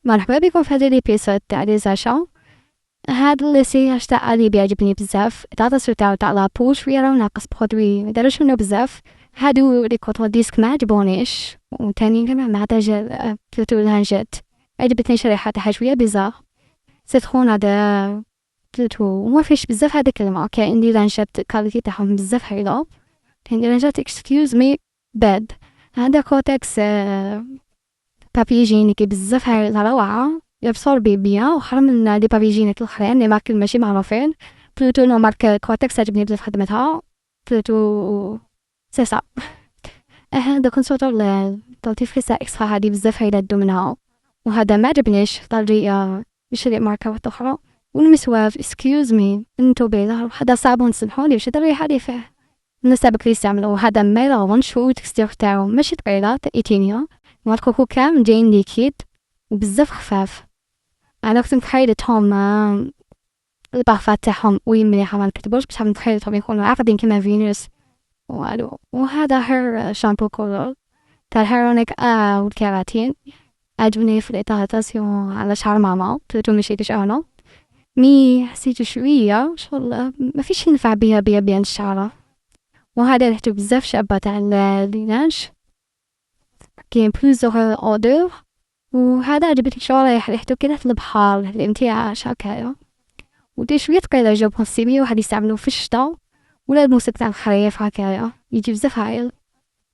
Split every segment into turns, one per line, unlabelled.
مرحبا بكم في هذا الابيسود تاع لي زاشون. هاد ليسياج تاع لي بيعجبني بزاف، تاع تاع لا بوش ويرا ناقص برودوي مداروش منو بزاف. هادو لي كوطو ديسك ما عجبونيش، وتاني كمان ما عطاش بلوتو الهانجات. عجبتني شريحة تاعها شويه بيزار، سيتخون هذا بلوتو ما فيش بزاف هذا الكلمه. كاين لي لانجات كاليتي تاعهم بزاف حلو، كاين لي لانجات اكسكيوز مي باد. هذا كوتكس بابي جينيكي بزاف روعة، يبصور بيان وخر من دي بابي جينيك الاخرين لي مارك ماشي معروفين. بلوتو نو مارك كوتكس عجبني بزاف خدمتها، بلوتو سي سا. دوك نصوتو لطيف اكسترا هادي بزاف هيلادو منها، وهذا ما عجبنيش طالجي يشري ماركات اخرى. والمسواف اسكيوز مي انتو بيضا هذا صابون سمحولي واش الريحة لي فيه. الناس بكري يستعملوا هذا ما يرغبونش، هو التكستير تاعو ماشي ثقيلة ايتينيا، ماركو كامل جايين ليكيد وبزاف خفاف. انا كنت متخيلتهم البارفات تاعهم وين مليحه ما نكتبوش، بصح متخيلتهم يكونوا عاقدين كيما فينوس والو. وهذا هير شامبو كولر تاع الهيرونيك والكيراتين، عجبني في الإطاراتاسيون على شعر ماما بلوتو ماشي انا مي حسيت شويه شغل ما فيش ينفع بيها بيان الشعره. وهذا ريحته بزاف شابه تاع الليناج، كاين بلوزوغ اودور. وهذا عجبتني شغل ريحته كده في البحر الانتعاش هكايا. ودي شوية ثقيلة جابوها السيمي، وهاد يستعملوه في الشتا ولا الموسك تاع الخريف هكايا يجي بزاف هايل.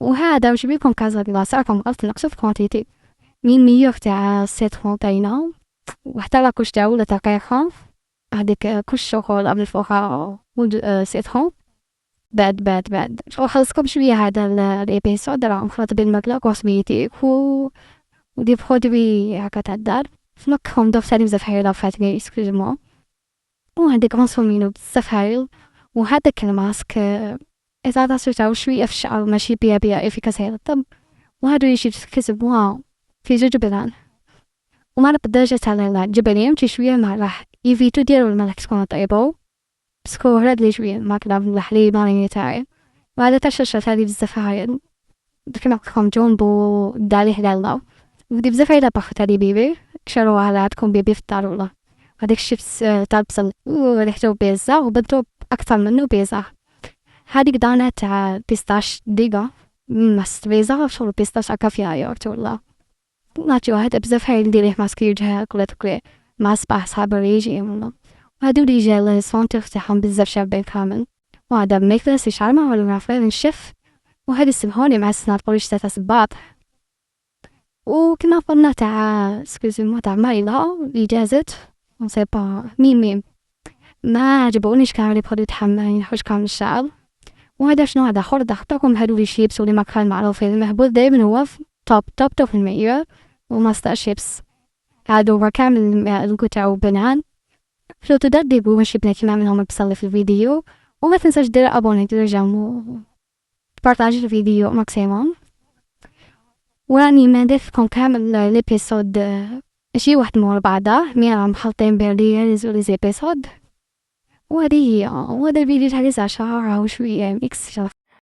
وهذا واش بيكون كازا دي لاصا راكم غلط نقصو في كوانتيتي مين ميور تاع سيترون باينة، وحتى لاكوش تاعو ولا تاع هاديك كوش شوكولا قبل فوقها سيترون باد وخلصكم شوية. هذا الابيسود راهم خلط بين الماكلة كوسميتيك ودي برودوي هكا تاع الدار فنكهم ضفت عليه بزاف حيلة فاتني اسكوزمون. وعندي كونسومينو بزاف هايل. وهذاك الماسك إذا داسو تاعو شوية في الشعر ماشي بيا إفيكاس هايل الطب، وهادو يجي تكسب واو في زوج جبلان. وما نقدرش على الجبلين تي شوية مالح يفيتو ديالو الملح تكون طيبو بسكو هرد لي شوية ماكلا بالحليب مالي تاعي. وهذا تاع الشاشات هادي بزاف هايل كيما قلتلكم جونبو دالي هلالا. ودي بزاف هايلة باخت هادي بيبي كشروها على عندكم بيبي في الدار والله. هذاك الشيبس تاع البصل ريحته بيزا وبدو اكثر منه بيزا. هذيك دانا تاع بيستاش ديغا ماست بيزا شغل بيستاش هكا فيها يورت والله. ناتشو هذا بزاف هاي نديريه ماسك يوجهها كلي مع صباح صحاب ريجي والله. وهادو رجال سونتر تاعهم بزاف شابين كامل. وهذا ميكلس يشعر ما ولا نعرفين نشف. وهذا السمهوني مع السنات قوليش تاع سباط. وكما قلنا تاع سكوزيمو تاع مايلا إجازت on sait pas ميم ما عجبونيش كامل لي برودوي تاعهم ما ينحوش كامل الشعر. وهذا شنو هذا خور ضغطكم هادو لي شيبس ولي ماكرون معروفين المهبول دايما هو توب في المعيار. وماستر شيبس هادو هو كامل الكو تاعو بنان. شو تدربوا ماشي بناتي ما منهم بصلي في الفيديو. وما تنساش دير ابوني دير جامو بارطاجي الفيديو ماكسيموم. وراني ما نديرلكم كامل ليبيسود ماشي واحد مور بعضه مي راهم محطين بين لي زيبيسود. وهذه هي وهذا الفيديو تاع لي زاشار راهو شويه ميكس